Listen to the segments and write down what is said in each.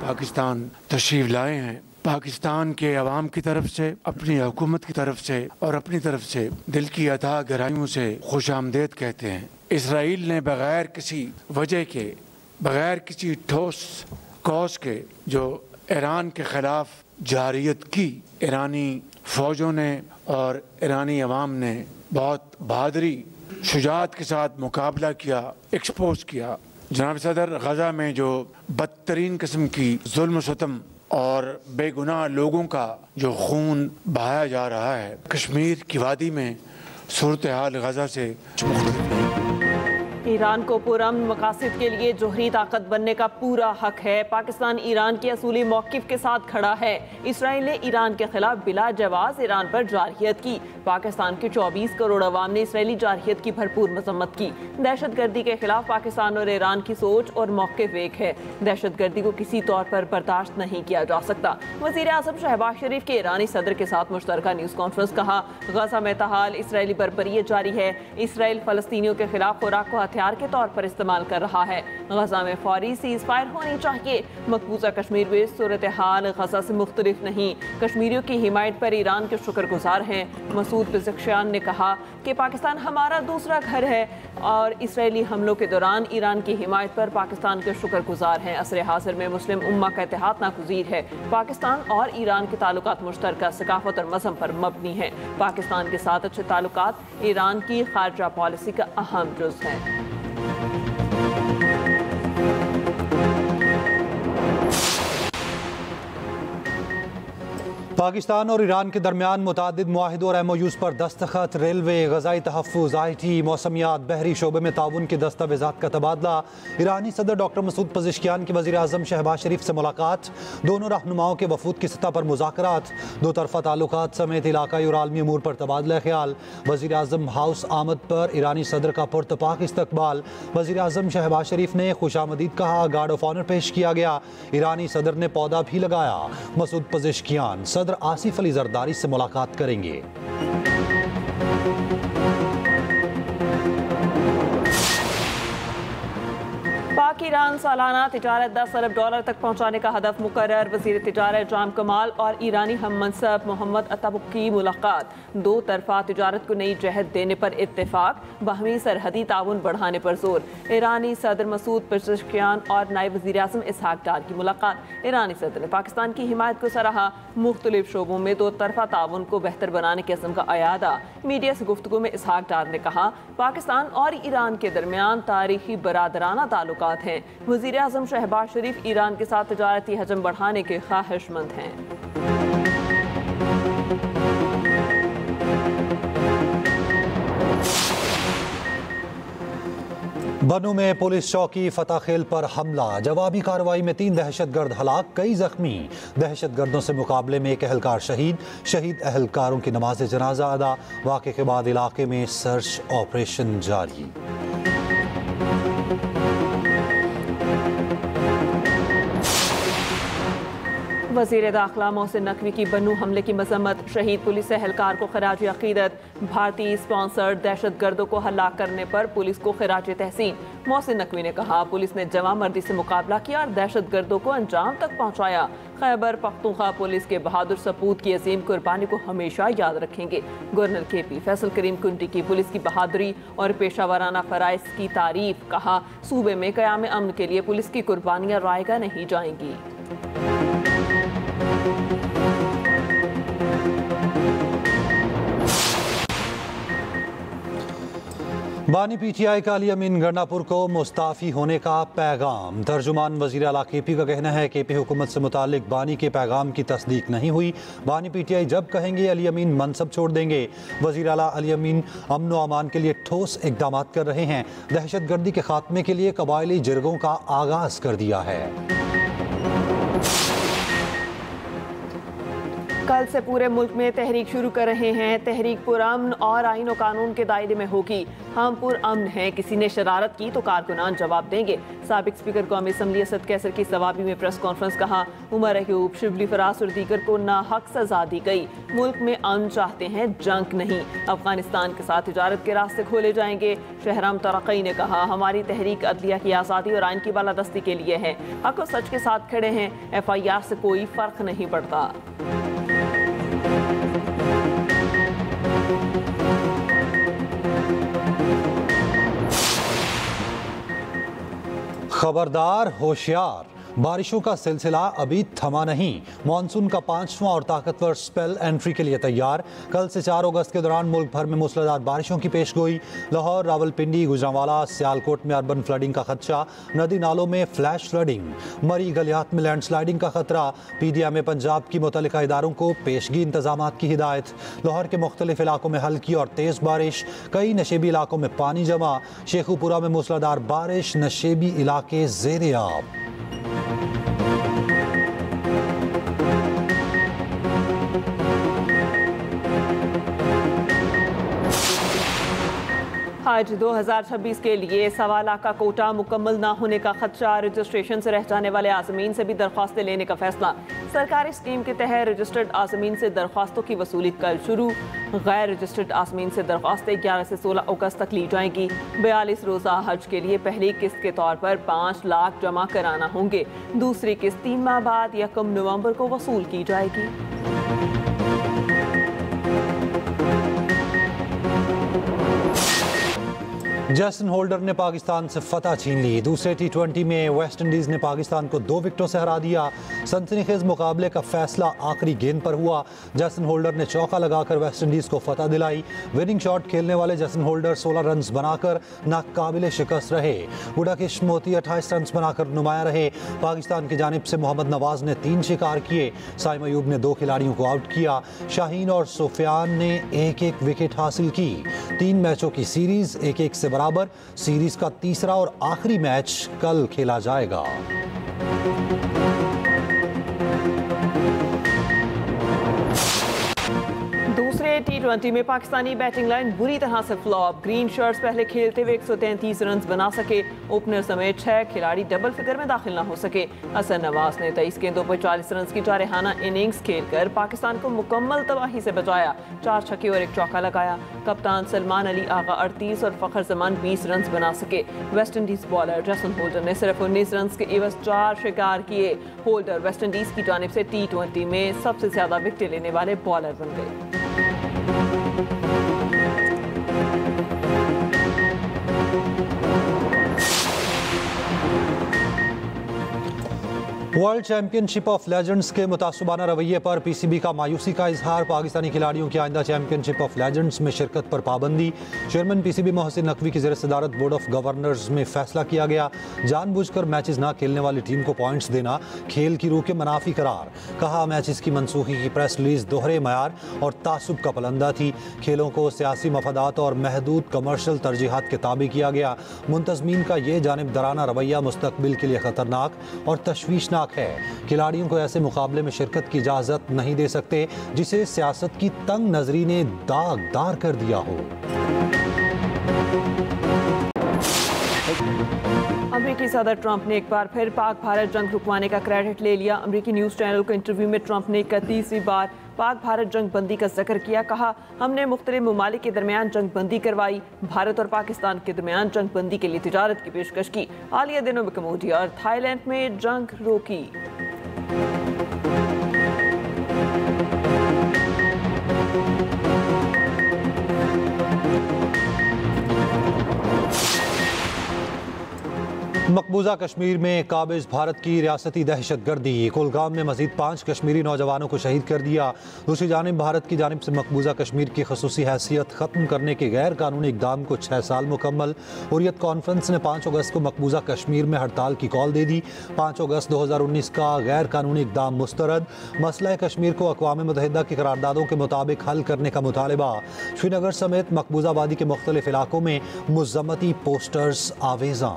पाकिस्तान तशरीफ लाए हैं, पाकिस्तान के अवाम की तरफ से, अपनी हुकूमत की तरफ से और अपनी तरफ से दिल की अता गहराइयों से खुशामदीद कहते हैं। इसराइल ने बग़ैर किसी वजह के, बग़ैर किसी ठोस कॉज के जो ईरान के ख़िलाफ़ जारियत की, ईरानी फ़ौजों ने और ईरानी अवाम ने बहुत बहादुरी शुजाअत के साथ मुकाबला किया, एक्सपोज किया। जनाब सदर, गज़ा में जो बदतरीन किस्म की जुल्म सितम और बेगुनाह लोगों का जो खून बहाया जा रहा है, कश्मीर की वादी में सूरत हाल गज़ा से मुख्तलिफ नहीं। ईरान को पुरअमन मकासद के लिए जोहरी ताकत बनने का पूरा हक है। पाकिस्तान ईरान के असूली मौक़िफ़ के साथ खड़ा है। इसराइल ने ईरान के खिलाफ बिला जवाज़ ईरान पर जारहियत की। पाकिस्तान के 24 करोड़ अवाम ने इसराइली जारहियत की भरपूर मजम्मत की। दहशत गर्दी के खिलाफ पाकिस्तान और ईरान की सोच और मौक़िफ़ एक है। दहशत गर्दी को किसी तौर पर बर्दाश्त नहीं किया जा सकता। वज़ीर आज़म शहबाज शरीफ के ईरानी सदर के साथ मुश्तरका न्यूज़ कॉन्फ्रेंस। कहा, गज़ा में तहाल इसराइली बर्बरियत जारी है। इसराइल फ़लस्तीनियों के खिलाफ खुराक को हथियार के तौर पर इस्तेमाल कर रहा है। गज़ा में फौरी सीज़ फायर होनी चाहिए। मकबूजा कश्मीर में सूरत हाल गज़ा से मुख्तलिफ नहीं। कश्मीरियों की हिमायत पर ईरान के शुक्रगुजार हैं। मसूद पिज़ेश्कियान ने कहा कि पाकिस्तान हमारा दूसरा घर है और इसराइली हमलों के दौरान ईरान की हिमायत पर पाकिस्तान के शुक्रगुजार हैं। असर हाज़िर में मुस्लिम उम्मा का इत्तेहाद नागुज़ीर है। पाकिस्तान और ईरान के ताल्लुकात मुश्तरका सकाफत और मज़हब पर मबनी है। पाकिस्तान के साथ अच्छे ताल्लुकात ईरान की खारजा पॉलिसी का अहम जुज़ है। पाकिस्तान और ईरान के दरमियान मुतादिद मुआहिदों और MOUs पर दस्तखत। रेलवे, ग़ज़ाई तहफ़्फ़ुज़, IT, मौसमियात, बहरी शोबे में ताउन के दस्तावेज़ात का तबादला। ईरानी सदर डॉक्टर मसूद पिज़ेश्कियान की वज़ीर आज़म शहबाज शरीफ से मुलाकात। दोनों रहनुमाओं के वफ़ूद की सतह पर मुज़ाकरात। दो तरफ़ा ताल्लुकात समेत इलाक़ाई और आलमी अमूर पर तबादला ख्याल। वज़ीर आज़म हाउस आमद पर ईरानी सदर का पुरतपाक इस्तक़बाल। वज़ीर आज़म शहबाज शरीफ ने खुशामदीद कहा, गार्ड ऑफ ऑनर पेश किया गया। ईरानी सदर ने पौधा भी लगाया। मसूद पिज़ेश्कियान सदर आसिफ अली ज़रदारी से मुलाकात करेंगे। पाक ईरान सालाना तिजारत $10 अरब तक पहुँचाने का हदफ मुकर्रर। वज़ीर तिजारत जाम कमाल और ईरानी हम मनसब मोहम्मद अताबुक की मुलाकात। दो तरफा तिजारत को नई जहत देने पर इत्तेफाक। बाहमी सरहदी ताउन बढ़ाने पर जोर। ईरानी सदर मसूद पिज़ेश्कियान और नायब वज़ीर आज़म इसहाक डार की मुलाकात। ईरानी सदर ने पाकिस्तान की हिमायत को सराहा। मुख्तलिफ शोबों में दो तरफा ताउन को बेहतर बनाने के अज़्म का अयादा। मीडिया से गुफ्तगू में इसहाक डार ने कहा, पाकिस्तान और ईरान के दरमियान तारीखी बरादराना ताल्लुकात हैं। वज़ीर आज़म शहबाज शरीफ ईरान के साथ तिजारती हजम बढ़ाने के ख्वाहिशमंद हैं। बनू में पुलिस चौकी फतह खेल पर हमला। जवाबी कार्रवाई में 3 दहशतगर्द हलाक, कई जख्मी। दहशतगर्दों से मुकाबले में एक अहलकार शहीद। शहीद अहलकारों की नमाज जनाजा अदा। वाक़े के बाद इलाके में सर्च ऑपरेशन जारी। वज़ीर दाखिला मोहसिन नकवी की बनू हमले की मजम्मत। शहीद पुलिस एहलकार को खराज अकीदत। भारतीय स्पॉन्सर्ड दहशतगर्दों को हलाक करने पर पुलिस को खराज तहसीन। मोहसिन नकवी ने कहा, पुलिस ने जवामर्दी से मुकाबला किया और दहशतगर्दों को अंजाम तक पहुँचाया। खैबर पख्तूनख्वा पुलिस के बहादुर सपूत की अजीम कुर्बानी को हमेशा याद रखेंगे। गवर्नर KP फैसल करीम कुंटी की पुलिस की बहादुरी और पेशावराना फ़राइज़ की तारीफ। कहा, सूबे में क़याम अमन के लिए पुलिस की कुर्बानियाँ रायगा नहीं जाएंगी। बानी PTI का अली अमीन गंडापुर को मुस्ताफ़ी होने का पैगाम। तर्जुमान वज़ीर आला KP का कहना है, KP हुकूमत से मुतालिक बानी के पैगाम की तस्दीक नहीं हुई। बानी PTI जब कहेंगे अली अमीन मनसब छोड़ देंगे। वज़ीर आला अली अमीन अमन व अमान के लिए ठोस इक़दाम कर रहे हैं। दहशत गर्दी के खात्मे के लिए कबायली जिरगों का आगाज़ कर दिया है। कल से पूरे मुल्क में तहरीक शुरू कर रहे हैं। तहरीक पुरअमन और आईन और कानून के दायरे में होगी। हम पुरअमन हैं, किसी ने शरारत की तो कारकुनान जवाब देंगे। साबिक स्पीकर कौमी असम्बली असद कैसर की सवाबी में प्रेस कॉन्फ्रेंस। कहा उमर अयूब, शिबली फराज और दीगर को नाहक सजा दी गई। मुल्क में अमन चाहते हैं, जंग नहीं। अफगानिस्तान के साथ तिजारत के रास्ते खोले जाएंगे। शहराम तरक्की ने कहा हमारी तहरीक अदलिया की आज़ादी और आइन की बालादस्ती के लिए है। हक और सच के साथ खड़े हैं। FIR से कोई फर्क नहीं पड़ता। खबरदार, होशियार, बारिशों का सिलसिला अभी थमा नहीं। मानसून का 5वां और ताकतवर स्पेल एंट्री के लिए तैयार। कल से 4 अगस्त के दौरान मुल्क भर में मूसलाधार बारिशों की पेशगोई। लाहौर, रावलपिंडी, गुजरांवाला, सियालकोट में अर्बन फ्लडिंग का खदशा। नदी नालों में फ्लैश फ्लडिंग। मरी गलियात में लैंडस्लाइडिंग का खतरा। PDM पंजाब की मुतल्लिका इदारों को पेशगी इंतजाम की हिदायत। लाहौर के मुख्तलिफ इलाकों में हल्की और तेज बारिश। कई नशेबी इलाकों में पानी जमा। शेखुपुरा में मूसलाधार बारिश। नशेबी इलाके ज़ेरे आब। हज 2026 के लिए 1.25 लाख का कोटा मुकम्मल ना होने का खदशा। रजिस्ट्रेशन से रह जाने वाले आज़मीन से भी दरख्वास्तें लेने का फैसला। सरकारी स्कीम के तहत रजिस्टर्ड आज़मीन से दरख्वास्तों की वसूली कल शुरू। गैर रजिस्टर्ड आज़मीन से दरख्वास्तें 11 से 16 अगस्त तक ली जाएंगी। 42 रोज़ा हज के लिए पहली किस्त के तौर पर 5 लाख जमा कराना होंगे। दूसरी किस्त 3 माह बाद 1 नवंबर को वसूल की जाएगी। जैसन होल्डर ने पाकिस्तान से फतह छीन ली। दूसरे T20 में वेस्ट इंडीज ने पाकिस्तान को 2 विकेटों से हरा दिया। सनसनीखेज मुकाबले का फैसला आखिरी गेंद पर हुआ। जैसन होल्डर ने चौका लगाकर वेस्ट इंडीज को फतह दिलाई। विनिंग शॉट खेलने वाले जैसन होल्डर 16 रन बनाकर नाकाबिले शिकस्त रहे। गुडाकिश मोती 28 रन बनाकर नुमाया रहे। पाकिस्तान की जानिब से मोहम्मद नवाज ने 3 शिकार किए। साइम अयूब ने 2 खिलाड़ियों को आउट किया। शाहीन और सुफियान ने 1-1 विकेट हासिल की। 3 मैचों की सीरीज 1-1 से बराबर। सीरीज का तीसरा और आखिरी मैच कल खेला जाएगा। दूसरे T20 में पाकिस्तानी बैटिंग लाइन बुरी तरह से फ्लॉप। ग्रीन शर्ट्स पहले खेलते हुए 133 रन बना सके। ओपनर समेत 6 खिलाड़ी डबल फिगर में दाखिल न हो सके। हसन नवाज ने 23 गेंदों पर 40 रन की जारहाना इनिंग्स खेलकर पाकिस्तान को मुकम्मल तबाही से बचाया। 4 छक्के और 1 चौका लगाया। कप्तान सलमान अली आगा 38 और फखर जमान 20 रन बना सके। West Indies bowler Jason Holder ने सिर्फ 19 रन के एवज 4 शिकार किए। होल्डर वेस्ट इंडीज की जानिब से T20 में सबसे ज्यादा विकेट लेने वाले बॉलर बन गए। वर्ल्ड चैंपियनशिप ऑफ लेजेंड्स के मुतासबाना रवैये पर PCB का मायूसी का इजहार। पाकिस्तानी खिलाड़ियों की आइंदा चैंपियनशिप ऑफ लेजेंड्स में शिरकत पर पाबंदी। चेयरमैन PCB मोहसिन नकवी की ज़ेर सदारत बोर्ड ऑफ गवर्नर्स में फैसला किया गया। जानबूझकर मैचेस ना खेलने वाली टीम को पॉइंट्स देना खेल की रूह के मनाफी करार। कहा मैचेस की मनसूखी की प्रेस रिलीज दोहरे मयार और तासुब का पलंदा थी। खेलों को सियासी मफादात और महदूद कमर्शल तरजीहात के ताबे किया गया। मुंतजमीन का ये जानिबदाराना रवैया मुस्तकबिल के लिए खतरनाक और तशवीशनाक है। खिलाड़ियों को ऐसे मुकाबले में शिरकत की इजाजत नहीं दे सकते जिसे सियासत की तंग नजरी ने दागदार कर दिया हो। अमेरिकी सदर ट्रंप ने एक बार फिर पाक भारत जंग रुकवाने का क्रेडिट ले लिया। अमेरिकी न्यूज़ चैनल को इंटरव्यू में ट्रंप ने 31वीं बार पाक भारत जंग बंदी का जिक्र किया। कहा हमने मुख्तलिफ ममालिक के दरमियान जंग बंदी करवाई। भारत और पाकिस्तान के दरमियान जंग बंदी के लिए तिजारत की पेशकश की। हालिया दिनों में कम्बोडिया और थाईलैंड में जंग रोकी। मकबूजा कश्मीर में काबिज भारत की रियासती दहशतगर्दी। कुलगाम में मजीद 5 कश्मीरी नौजवानों को शहीद कर दिया। दूसरी जानिब भारत की जानिब से मकबूजा कश्मीर की खसूसी हैसियत ख़त्म करने के गैर कानूनी इकदाम को 6 साल मुकम्मल। हुर्रियत कॉन्फ्रेंस ने 5 अगस्त को मकबूजा कश्मीर में हड़ताल की कॉल दे दी। 5 अगस्त 2019 का गैर कानूनी इकदाम मुस्तरद। मसला कश्मीर को अक़वाम मुत्तहिदा की करारदादों के मुताबिक हल करने का मुतालबा। श्रीनगर समेत मकबूजा आबादी के मुख्तलिफ इलाकों में मुज़म्मती पोस्टर्स आवेज़ां।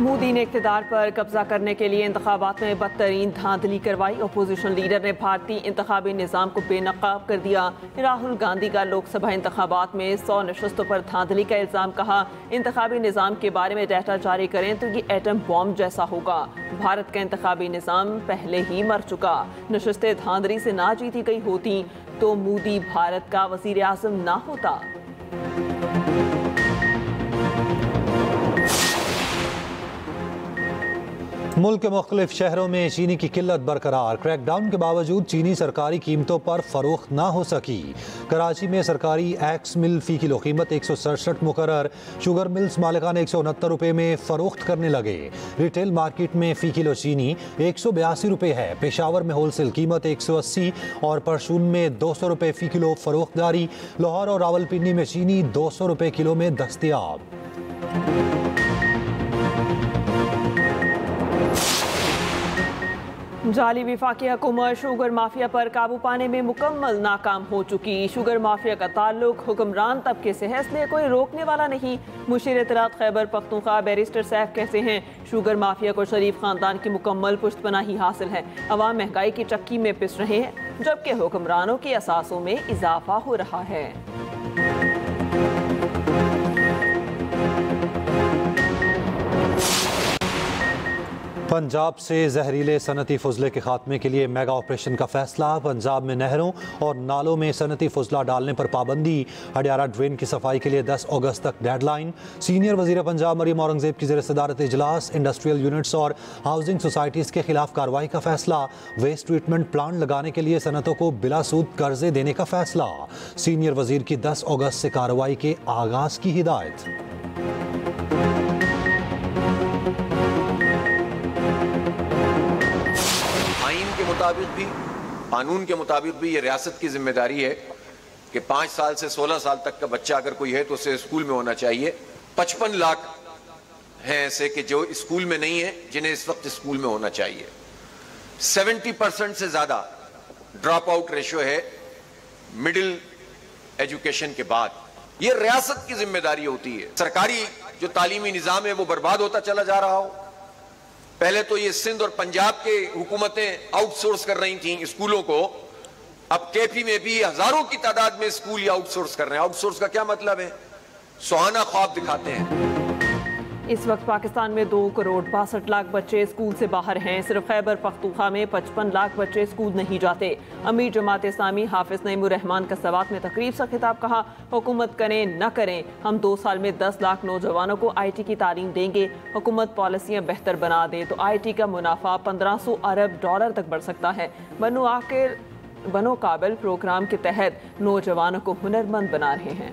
मोदी ने इक़्तिदार पर कब्जा करने के लिए इंतखाबात में बदतरीन धांधली करवाई। अपोजिशन लीडर ने भारतीय इंतखाबी निज़ाम को बेनकाब कर दिया। राहुल गांधी का लोकसभा इंतखाबात में 100 नशस्तों पर धांधली का इल्ज़ाम। कहा, इंतखाबी निज़ाम के बारे में डाटा जारी करें तो ये एटम बॉम्ब जैसा होगा। भारत का इंतखाबी निज़ाम पहले ही मर चुका। नशस्तें धांधली से ना जीती गई होती तो मोदी भारत का वज़ीर आज़म ना होता। मुल्क के मुख्तलिफ शहरों में चीनी की किल्लत बरकरार। क्रैकडाउन के बावजूद चीनी सरकारी कीमतों पर फरोख्त ना हो सकी। कराची में सरकारी एक्स मिल फ़ी किलो कीमत 167 मुकर्रर। शुगर मिल्स मालिकाने 169 रुपये में फ़रोख्त करने लगे। रिटेल मार्केट में फ़ी किलो चीनी 182 रुपये है। पेशावर में होलसेल कीमत 180 और परशून में 200 रुपये फ़ी किलो फ़रोख्त जारी। लाहौर और रावलपिंडी में चीनी 200 रुपये किलो में दस्तयाब। जाली वफाकी हुकूमत शुगर माफिया पर काबू पाने में मुकम्मल नाकाम हो चुकी। शुगर माफिया का ताल्लुक हुक्मरान तबके से है, इसलिए कोई रोकने वाला नहीं। मुशीर इत्तलात खैबर पख्तूनख्वा बैरिस्टर सैफ कहते हैं, शुगर माफिया को शरीफ खानदान की मुकम्मल पुश्तपनाही हासिल है। अवाम महंगाई की चक्की में पिस रहे हैं जबकि हुक्मरानों की असासों में इजाफा हो रहा है। पंजाब से जहरीले सनती फजले के खात्मे के लिए मेगा ऑपरेशन का फैसला। पंजाब में नहरों और नालों में सनती फजला डालने पर पाबंदी। हडियारा ड्रेन की सफाई के लिए 10 अगस्त तक डेडलाइन। सीनियर वजीर पंजाब मरियम औरंगजेब की ज़ेर सदारत इजलास। इंडस्ट्रियल यूनिट्स और हाउसिंग सोसाइटीज़ के खिलाफ कार्रवाई का फैसला। वेस्ट ट्रीटमेंट प्लांट लगाने के लिए सनतों को बिला सूद कर्जे देने का फैसला। सीनियर वजीर की 10 अगस्त से कार्रवाई के आगाज की हिदायत। कानून के मुताबिक भी ये रियासत की जिम्मेदारी है कि 5 साल से 16 साल तक का बच्चा अगर कोई है तो उसे स्कूल में होना चाहिए। 55 लाख हैं ऐसे कि जो स्कूल में नहीं है, जिन्हें इस वक्त स्कूल में होना चाहिए। 70% से ज्यादा ड्रॉप आउट रेशियो है मिडिल एजुकेशन के बाद। ये रियासत की जिम्मेदारी होती है। सरकारी जो तालीमी निजाम है वो बर्बाद होता चला जा रहा हो। पहले तो ये सिंध और पंजाब के हुकूमतें आउटसोर्स कर रही थी स्कूलों को, अब केपी में भी हजारों की तादाद में स्कूल ये आउटसोर्स कर रहे हैं। आउटसोर्स का क्या मतलब है? सुहाना ख्वाब दिखाते हैं। इस वक्त पाकिस्तान में 2 करोड़ 62 लाख बच्चे स्कूल से बाहर हैं। सिर्फ खैबर पख्तूनख्वा में 55 लाख बच्चे स्कूल नहीं जाते। अमीर जमात इस्लामी हाफिज नईमुर रहमान का सवात में तकरीब से खिताब। कहा, हुकूमत करें न करें, हम 2 साल में 10 लाख नौजवानों को IT की तालीम देंगे। हुकूमत पॉलिसियाँ बेहतर बना दे तो IT का मुनाफा 1500 अरब डॉलर तक बढ़ सकता है। बनो काबिल प्रोग्राम के तहत नौजवानों को हुनरमंद बना रहे हैं।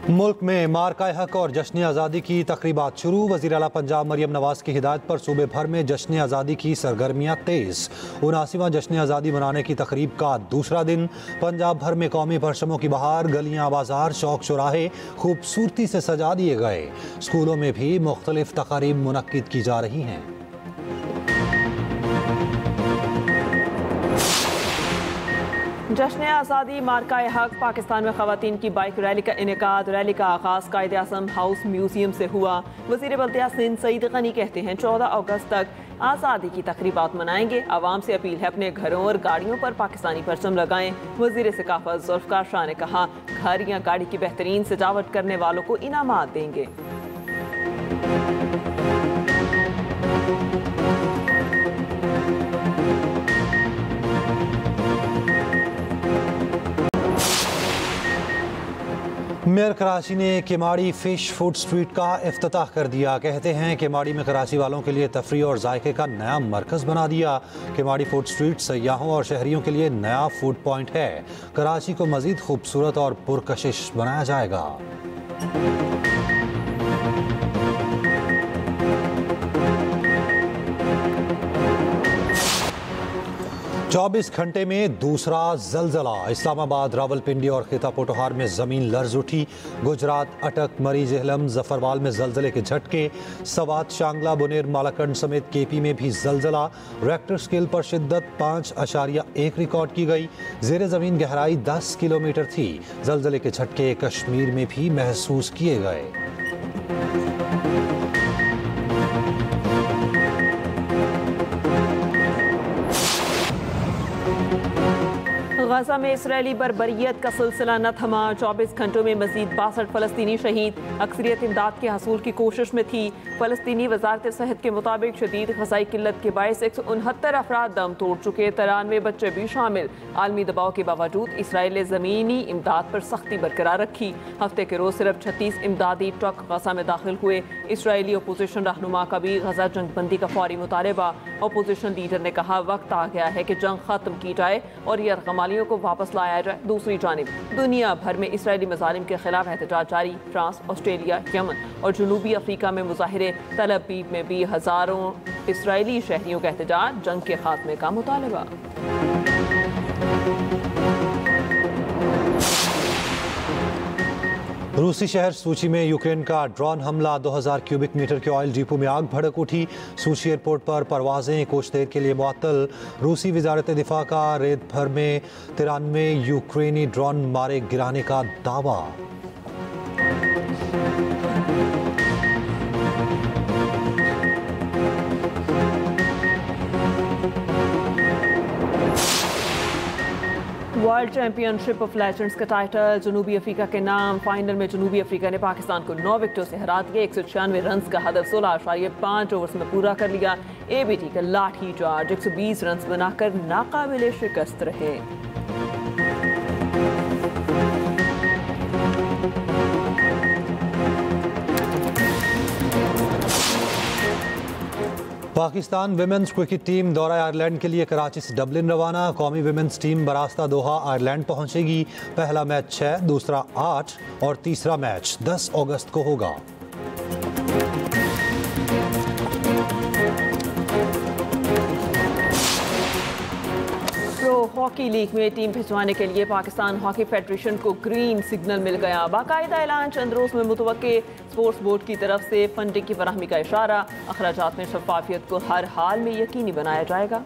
मुल्क में मार्का हक और जश्न आज़ादी की तकरीबात शुरू। वज़ीर आला पंजाब मरियम नवाज की हिदायत पर सूबे भर में जश्न आज़ादी की सरगर्मियाँ तेज़। 79वां जश्न आज़ादी मनाने की तकरीब का दूसरा दिन। पंजाब भर में कौमी परचमों की बहार। गलियाँ, बाजार, चौक चौराहे खूबसूरती से सजा दिए गए। स्कूलों में भी मुख्तलिफ तकारीब मुनक्किद की जा रही हैं। जश्न आज़ादी मार्का हक। पाकिस्तान में ख़वातीन की बाइक रैली का इनेकाद। रैली का आगाज़ कायदे आज़म हाउस म्यूजियम से हुआ। वज़ीर बल्दिया सिंध सईद गनी कहते हैं 14 अगस्त तक आज़ादी की तकरीबात मनाएंगे। आवाम से अपील है अपने घरों और गाड़ियों पर पाकिस्तानी परचम लगाएं। वज़ीर सकाफ़त ज़ुल्फ़िकार शाह ने कहा, घर या गाड़ी की बेहतरीन सजावट करने वालों को इनामात देंगे। मेयर कराची ने केमाड़ी फिश फूड स्ट्रीट का इफ्तिताह कर दिया। कहते हैं केमाड़ी में कराची वालों के लिए तफरी और जायके का नया मरकज़ बना दिया। केमाड़ी फूड स्ट्रीट सयाहों और शहरियों के लिए नया फूड पॉइंट है। कराची को मज़ीद खूबसूरत और पुरकशिश बनाया जाएगा। 24 घंटे में दूसरा जलजला। इस्लामाबाद, रावलपिंडी और खिता पोटोहार में जमीन लर्ज उठी। गुजरात, अटक, मरी, जेहलम, जफरवाल में जलजले के झटके। सवात, शांगला, बुनेर, मालाकंड समेत केपी में भी जलजला। रेक्टर स्केल पर शिद्दत 5.1 रिकॉर्ड की गई। जेर जमीन गहराई 10 किलोमीटर थी। जलजले के झटके कश्मीर में भी महसूस किए गए। गजा में इसराइली बर्बरियत का सिलसिला न थमा। 24 घंटों में मजीद 62 फलस्तीनी शहीद। अक्सरियत इमदाद के हसूल की कोशिश में थी। फलस्तीनी वजारत सेहत के मुताबिक शदीद ग़ज़ाई किल्लत के बायस 169 अफराद दम तोड़ चुके, 93 बच्चे भी शामिल। आलमी दबाव के बावजूद इसराइल ने ज़मीनी इमदाद पर सख्ती बरकरार रखी। हफ्ते के रोज़ सिर्फ 36 इमदादी ट्रक गजा में दाखिल हुए। इसराइली अपोजिशन रहनुमा का भी गजा जंगबंदी का फौरी मुतालबा। अपोजिशन लीडर ने कहा वक्त आ गया है कि जंग खत्म की जाए और यरगमालियों को वापस लाया जाए। दूसरी जानिब दुनिया भर में इसराइली मजालिम के खिलाफ एहतजाज जारी। फ्रांस, ऑस्ट्रेलिया, यमन और जनूबी अफ्रीका में मुजाहिरे। तल अवीव में भी हजारों इसराइली शहरियों का एहतजाज, जंग के खात्मे का मुतालबा। रूसी शहर सूची में यूक्रेन का ड्रोन हमला। 2000 क्यूबिक मीटर के ऑयल डिपो में आग भड़क उठी। सूची एयरपोर्ट पर परवाजें कुछ देर के लिए मुअत्तल। रूसी वजारत दिफा का रेत भर में 93 यूक्रेनी ड्रोन मारे गिराने का दावा। वर्ल्ड चैंपियनशिप ऑफ लेजेंड्स का टाइटल जनूबी अफ्रीका के नाम। फाइनल में जनूबी अफ्रीका ने पाकिस्तान को 9 विकेटों से हरा दिया। 196 रन का हदफ 16.5 ओवर्स में पूरा कर लिया। एबीटी का लाठी चार्ज 120 रन बनाकर नाकाबिले शिकस्त रहे। पाकिस्तान विमेंस क्रिकेट टीम दौरा आयरलैंड के लिए कराची से डबलिन रवाना। कौमी विमेंस टीम बरास्ता दोहा आयरलैंड पहुंचेगी। पहला मैच 6, दूसरा 8 और तीसरा मैच 10 अगस्त को होगा। हॉकी लीग में टीम भिजवाने के लिए पाकिस्तान हॉकी फेडरेशन को ग्रीन सिग्नल मिल गया। बाकायदा ऐलान चंद रोज में मुतवक्के। स्पोर्ट्स बोर्ड की तरफ से फंडिंग की फराहमी का इशारा। अखराजात में शफाफियत को हर हाल में यकीनी बनाया जाएगा।